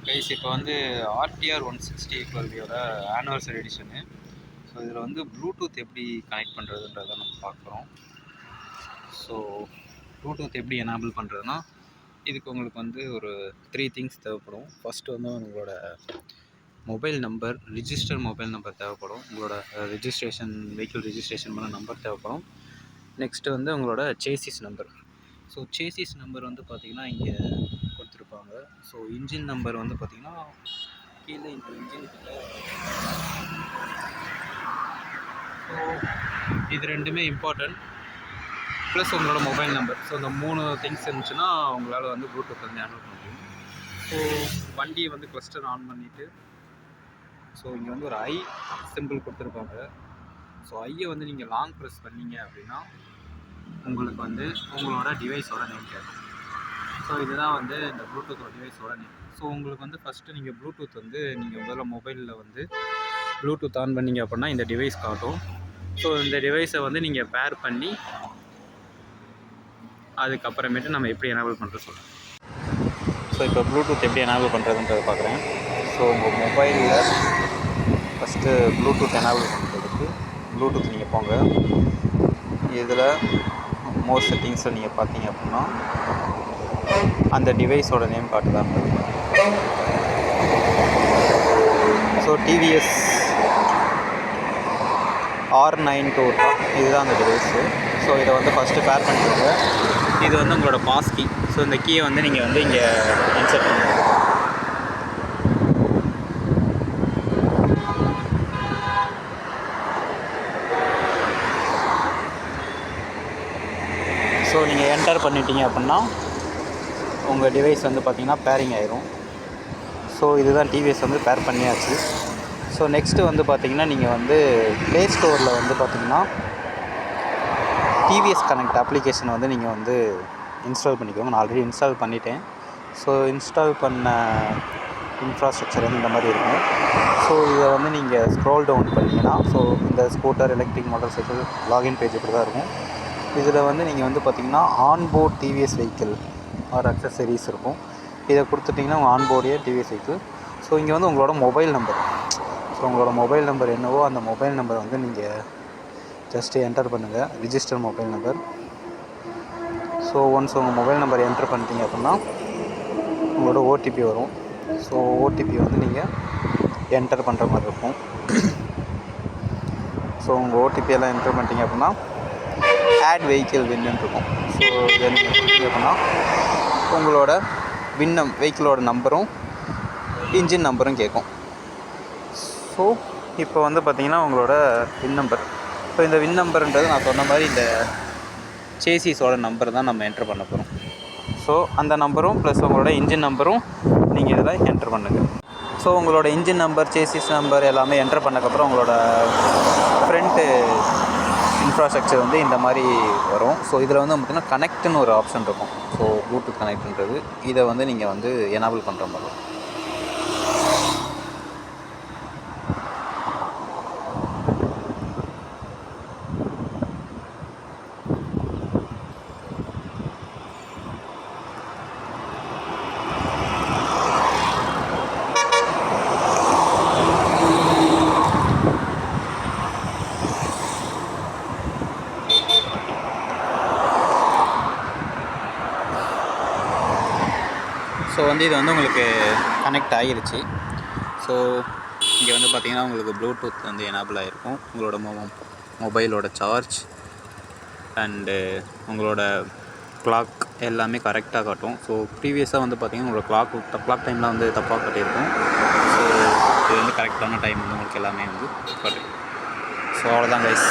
Guys இப்போ வந்து RTR 160 12யோட anniversary edition. So இதில் வந்து ப்ளூடூத் எப்படி கனெக்ட் பண்ணுறதுன்றதை நம்ம பார்க்குறோம். ஸோ ப்ளூடூத் எப்படி எனேபிள் பண்ணுறதுனா, இதுக்கு உங்களுக்கு வந்து ஒரு 3 திங்ஸ் தேவைப்படும். ஃபஸ்ட்டு வந்து உங்களோட mobile number, register mobile number தேவைப்படும். உங்களோட வெஹிக்கிள் ரிஜிஸ்ட்ரேஷன் பண்ண நம்பர் தேவைப்படும். நெக்ஸ்ட்டு வந்து உங்களோட chassis number. So chassis number வந்து பார்த்திங்கன்னா இங்கே கொடுத்துருப்பாங்க. ஸோ இன்ஜின் நம்பர் வந்து பார்த்திங்கன்னா கீழே இந்த இன்ஜின்கிட்ட. ஸோ இது ரெண்டுமே இம்பார்ட்டன்ட். ப்ளஸ் உங்களோட மொபைல் நம்பர். ஸோ இந்த 3 திங்ஸ் இருந்துச்சுன்னா உங்களால் வந்து ப்ளூடூத் வந்து ஹேண்டில் பண்ண முடியும். ஸோ வண்டியை வந்து கிளஸ்டர் ஆன் பண்ணிவிட்டு, ஸோ இங்கே வந்து ஒரு ஐ சிம்பிள் கொடுத்துருப்பாங்க. ஸோ ஐயை வந்து நீங்கள் லாங் ப்ரெஸ் பண்ணீங்க அப்படின்னா உங்களுக்கு வந்து உங்களோட டிவைஸோட நேம் கேட்கும். ஸோ இதுதான் வந்து இந்த ப்ளூடூத்தோட டிவைஸோட நேம். ஸோ உங்களுக்கு வந்து ஃபஸ்ட்டு நீங்கள் ப்ளூடூத் வந்து நீங்கள் முதல்ல மொபைலில் வந்து ப்ளூடூத் ஆன் பண்ணிங்க அப்படின்னா இந்த டிவைஸ் காட்டும். ஸோ இந்த டிவைஸை வந்து நீங்கள் பேர் பண்ணி அதுக்கப்புறமேட்டு நம்ம எப்படி எனேபிள் பண்ணுறது சொல்கிறோம். ஸோ இப்போ ப்ளூடூத் எப்படி எனேபிள் பண்ணுறதுன்றதை பார்க்குறேன். ஸோ உங்கள் மொபைலில் ஃபஸ்ட்டு ப்ளூடூத் எனேபிள் பண்ணுறதுக்கு ப்ளூடூத் நீங்கள் போங்க. இதில் மோர் செட்டிங்ஸை நீங்கள் பார்த்தீங்க அப்படின்னா அந்த டிவைஸோட நேம் காட்டுதான். ஸோ டிவிஎஸ் R9 இதுதான் அந்த டிவைஸு. ஸோ இதை வந்து ஃபஸ்ட்டு பேர் பண்ணிக்கோங்க. இது வந்து உங்களோட பாஸ் கீ. ஸோ இந்த கீயை வந்து நீங்கள் வந்து இங்கே இன்சர்ட் பண்ணுங்க. ஸோ நீங்கள் என்டர் பண்ணிட்டீங்க அப்படின்னா உங்கள் டிவைஸ் வந்து பார்த்திங்கன்னா பேரிங் ஆயிரும். ஸோ இதுதான் டிவிஎஸ் வந்து பேர் பண்ணியாச்சு. ஸோ நெக்ஸ்ட்டு வந்து பார்த்திங்கன்னா நீங்கள் வந்து ப்ளே ஸ்டோரில் வந்து பார்த்திங்கன்னா டிவிஎஸ் கனெக்ட் அப்ளிகேஷன் வந்து நீங்கள் வந்து இன்ஸ்டால் பண்ணிக்கோங்க. நான் ஆல்ரெடி இன்ஸ்டால் பண்ணிட்டேன். ஸோ இன்ஸ்டால் பண்ண இன்ஃப்ராஸ்ட்ரக்சர் வந்து இந்த மாதிரி இருக்கும். ஸோ இதை வந்து நீங்கள் ஸ்க்ரோல் டவுன் பண்ணிங்கன்னா ஸோ இந்த scooter, electric motorcycle login page இப்படி தான் இருக்கும். இதில் வந்து நீங்கள் வந்து பார்த்திங்கன்னா onboard TVS vehicle or accessories இருக்கும். இதை கொடுத்துட்டிங்கன்னா உங்கள் ஆன்போர்டே டிவிஎஸ் வெஹிக்கிள். ஸோ இங்கே வந்து உங்களோட மொபைல் நம்பர். ஸோ உங்களோட மொபைல் நம்பர் என்னவோ அந்த மொபைல் நம்பரை வந்து நீங்கள் ஜஸ்ட்டு என்டர் பண்ணுங்கள். Register mobile number. So once உங்கள் மொபைல் நம்பர் என்டர் பண்ணிட்டீங்க அப்படின்னா உங்களோட ஓடிபி வரும். ஸோ ஓடிபி வந்து நீங்கள் என்டர் பண்ணுற மாதிரி இருக்கும். ஸோ உங்கள் ஓடிபியெல்லாம் என்டர் பண்ணிட்டீங்க அப்படின்னா ஆட் வெஹிக்கிள் வின்னு இருக்கும். ஸோ இதை நீங்கள் கொடுத்தீங்க அப்படின்னா உங்களோட வெஹிக்கிளோட நம்பரும் இன்ஜின் நம்பரும் கேட்கும். ஸோ இப்போ வந்து பார்த்திங்கன்னா உங்களோட வின் நம்பர். ஸோ இந்த வின் நம்பர்ன்றது நான் சொன்ன மாதிரி இந்த சேசிஸோட நம்பர் தான் நம்ம என்டர் பண்ண போகிறோம். ஸோ அந்த நம்பரும் ப்ளஸ் உங்களோட இன்ஜின் நம்பரும் நீங்கள் இதில் என்டர் பண்ணுங்கள். ஸோ உங்களோட இன்ஜின் நம்பர், சேசிஸ் நம்பர் எல்லாமே என்டர் பண்ணக்கப்புறம் உங்களோட ஃப்ரண்ட்டு இன்ஃப்ராஸ்ட்ரக்சர் வந்து இந்த மாதிரி வரும். ஸோ இதில் வந்து பார்த்திங்கன்னா கனெக்ட்னு ஒரு ஆப்ஷன் இருக்கும். ஸோ ப்ளூடூத் கனெக்ட்ன்றது இதை வந்து நீங்கள் வந்து எனேபிள் பண்ணுற மாதிரி. ஸோ வந்து இது வந்து உங்களுக்கு கனெக்ட் ஆகிருச்சு. ஸோ இங்கே வந்து பார்த்திங்கன்னா உங்களுக்கு ப்ளூடூத் வந்து எனேபிள் ஆகிருக்கும். உங்களோட மொபைலோட சார்ஜ் அண்டு உங்களோட கிளாக் எல்லாமே கரெக்டாக காட்டும். ஸோ ப்ரீவியஸாக வந்து பார்த்திங்கன்னா உங்களோட கிளாக் டைம்லாம் வந்து தப்பாக காட்டியிருக்கும். ஸோ இது வந்து கரெக்டான டைம் வந்து உங்களுக்கு எல்லாமே வந்து காட்டும். ஸோ அவ்வளோதான் கைஸ்.